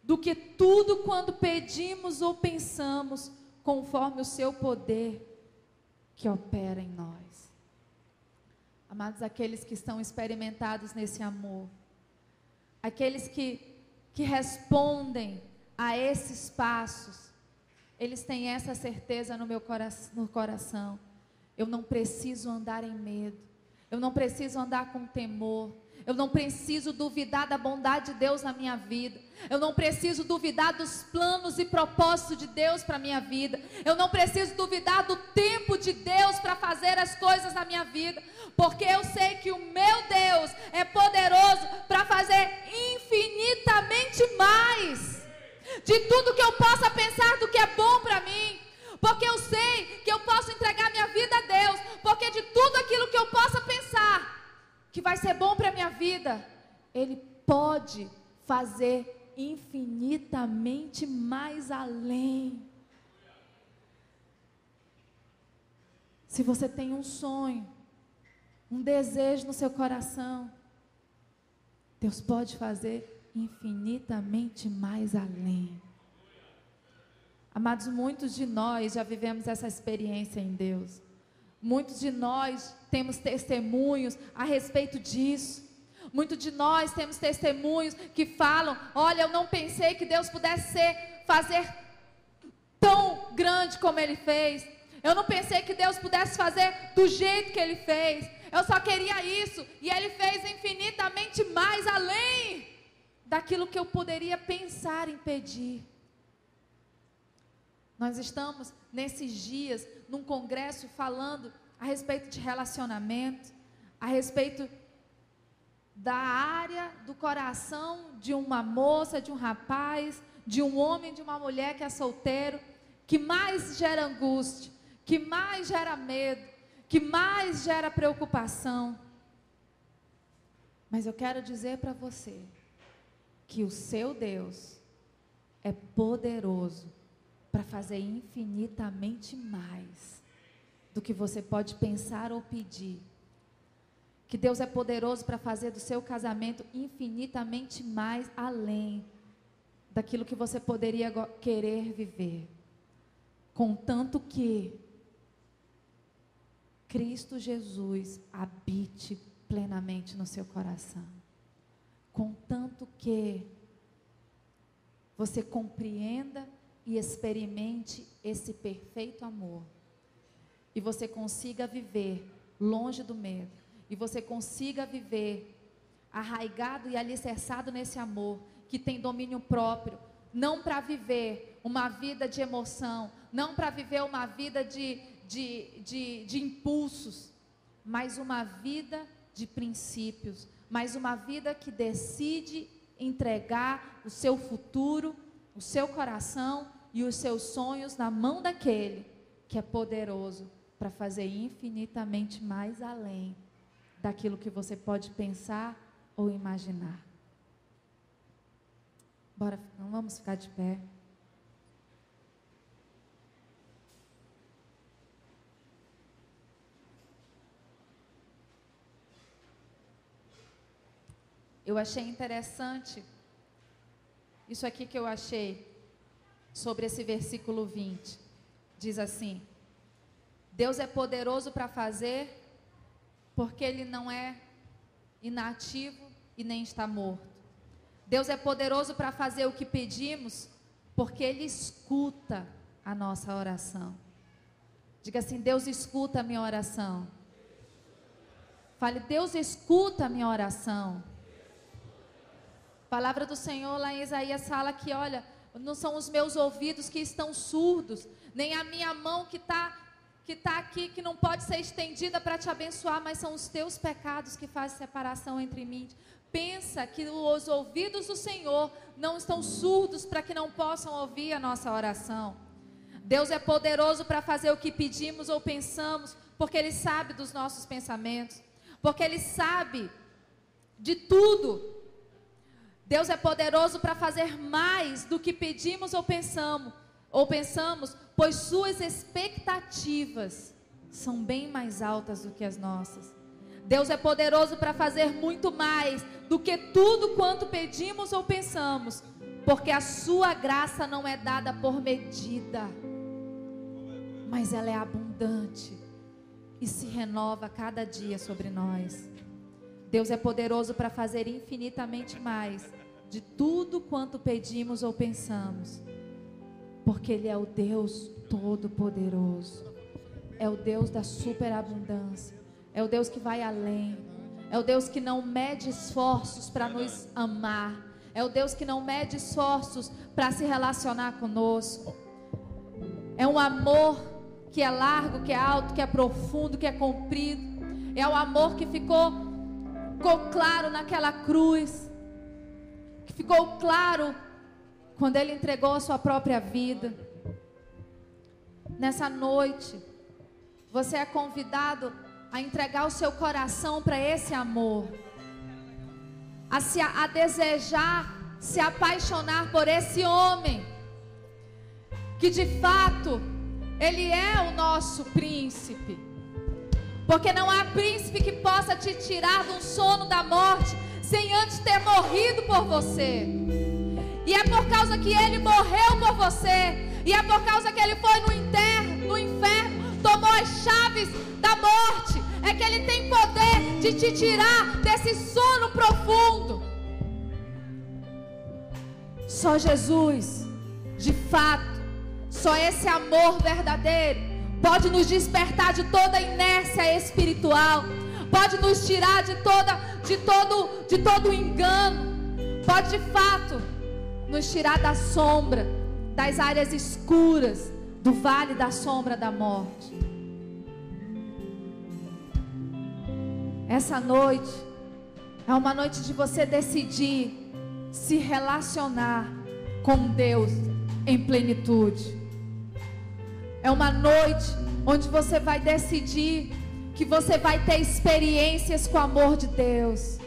do que tudo quando pedimos ou pensamos, conforme o seu poder que opera em nós. Amados, aqueles que estão experimentados nesse amor, aqueles que respondem a esses passos, eles têm essa certeza no coração. Eu não preciso andar em medo, eu não preciso andar com temor, eu não preciso duvidar da bondade de Deus na minha vida, eu não preciso duvidar dos planos e propósitos de Deus para a minha vida, eu não preciso duvidar do tempo de Deus para fazer as coisas na minha vida, porque eu sei que o meu Deus é poderoso para fazer infinitamente mais de tudo que eu possa pensar do que é bom para mim, porque eu sei que eu posso entregar minha vida a Deus, porque de tudo aquilo que eu possa pensar que vai ser bom para a minha vida, Ele pode fazer infinitamente mais além. Se você tem um sonho, um desejo no seu coração, Deus pode fazer infinitamente mais além. Amados, muitos de nós já vivemos essa experiência em Deus. Muitos de nós temos testemunhos a respeito disso. Muitos de nós temos testemunhos que falam: olha, eu não pensei que Deus pudesse fazer tão grande como Ele fez. Eu não pensei que Deus pudesse fazer do jeito que Ele fez. Eu só queria isso, e Ele fez infinitamente mais além daquilo que eu poderia pensar em pedir. Nós estamos nesses dias num congresso falando a respeito de relacionamento, a respeito da área do coração de uma moça, de um rapaz, de um homem, de uma mulher que é solteiro, que mais gera angústia, que mais gera medo, que mais gera preocupação. Mas eu quero dizer para você que o seu Deus é poderoso para fazer infinitamente mais do que você pode pensar ou pedir. Que Deus é poderoso para fazer do seu casamento infinitamente mais além daquilo que você poderia querer viver. Contanto que Cristo Jesus habite plenamente no seu coração. Contanto que você compreenda e experimente esse perfeito amor, e você consiga viver longe do medo, e você consiga viver arraigado e alicerçado nesse amor, que tem domínio próprio, não para viver uma vida de emoção, não para viver uma vida de impulsos, mas uma vida de princípios, mas uma vida que decide entregar o seu futuro, o seu coração e os seus sonhos na mão daquele que é poderoso para fazer infinitamente mais além daquilo que você pode pensar ou imaginar. Bora, não vamos ficar de pé. Eu achei interessante isso aqui que eu achei sobre esse versículo 20. Diz assim: Deus é poderoso para fazer, porque Ele não é inativo e nem está morto. Deus é poderoso para fazer o que pedimos, porque Ele escuta a nossa oração. Diga assim: Deus escuta a minha oração. Fale: Deus escuta a minha oração. A palavra do Senhor lá em Isaías fala que, olha, não são os meus ouvidos que estão surdos, nem a minha mão que está que está aqui, que não pode ser estendida para te abençoar, mas são os teus pecados que fazem separação entre mim. Pensa que os ouvidos do Senhor não estão surdos para que não possam ouvir a nossa oração. Deus é poderoso para fazer o que pedimos ou pensamos, porque Ele sabe dos nossos pensamentos, porque Ele sabe de tudo. Deus é poderoso para fazer mais do que pedimos ou pensamos, pois suas expectativas são bem mais altas do que as nossas. Deus é poderoso para fazer muito mais do que tudo quanto pedimos ou pensamos, porque a sua graça não é dada por medida, mas ela é abundante e se renova cada dia sobre nós. Deus é poderoso para fazer infinitamente mais de tudo quanto pedimos ou pensamos, porque Ele é o Deus Todo-Poderoso, é o Deus da superabundância, é o Deus que vai além, é o Deus que não mede esforços para nos amar, é o Deus que não mede esforços para se relacionar conosco. É um amor que é largo, que é alto, que é profundo, que é comprido. É o amor que ficou claro naquela cruz, que ficou claro quando Ele entregou a sua própria vida. Nessa noite, você é convidado a entregar o seu coração para esse amor, a desejar, se apaixonar por esse homem, que de fato, Ele é o nosso príncipe, porque não há príncipe que possa te tirar do sono da morte, sem antes ter morrido por você, e é por causa que Ele morreu por você, e é por causa que Ele foi no inferno, tomou as chaves da morte, é que Ele tem poder de te tirar desse sono profundo. Só Jesus, de fato, só esse amor verdadeiro pode nos despertar de toda a inércia espiritual, pode nos tirar de todo engano, pode de fato nos tirar da sombra, das áreas escuras, do vale da sombra da morte. Essa noite é uma noite de você decidir se relacionar com Deus em plenitude. É uma noite onde você vai decidir que você vai ter experiências com o amor de Deus,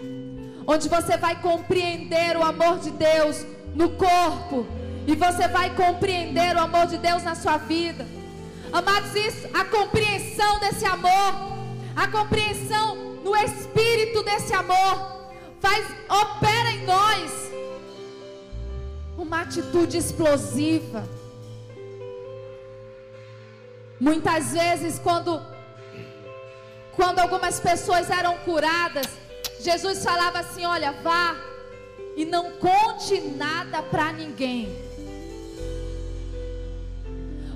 onde você vai compreender o amor de Deus no corpo, e você vai compreender o amor de Deus na sua vida. Amados, isso, a compreensão desse amor, a compreensão no espírito desse amor, opera em nós uma atitude explosiva. Muitas vezes, quando algumas pessoas eram curadas, Jesus falava assim: olha, vá e não conte nada para ninguém.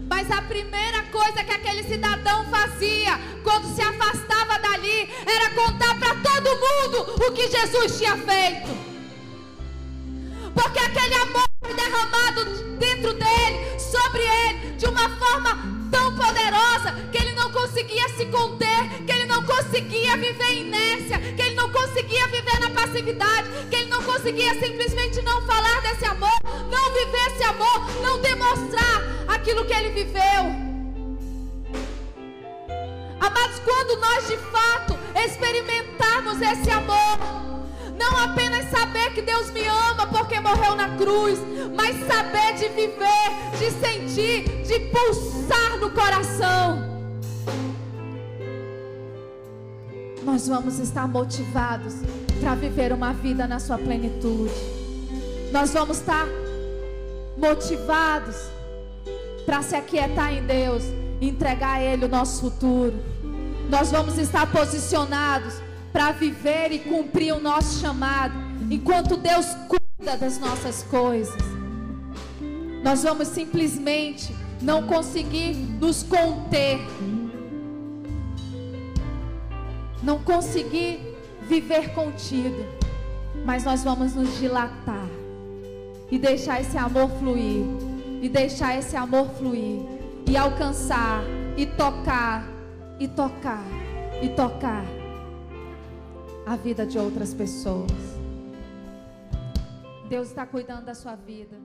Mas a primeira coisa que aquele cidadão fazia quando se afastava dali era contar para todo mundo o que Jesus tinha feito, porque aquele amor foi derramado dentro dele, sobre ele, de uma forma tão poderosa que ele não conseguia se conter, que ele não conseguia viver em inércia, que ele não conseguia viver na passividade, que ele não conseguia simplesmente não falar desse amor, não viver esse amor, não demonstrar aquilo que ele viveu. Amados, quando nós de fato experimentarmos esse amor, não apenas saber que Deus me ama porque morreu na cruz, mas saber de viver, de sentir, de pulsar no coração, nós vamos estar motivados para viver uma vida na sua plenitude. Nós vamos estar motivados para se aquietar em Deus, entregar a Ele o nosso futuro. Nós vamos estar posicionados para viver e cumprir o nosso chamado, enquanto Deus cuida das nossas coisas. Nós vamos simplesmente não conseguir nos conter, não conseguir viver contido, mas nós vamos nos dilatar e deixar esse amor fluir, e deixar esse amor fluir, e alcançar e tocar, e tocar, e tocar a vida de outras pessoas. Deus está cuidando da sua vida.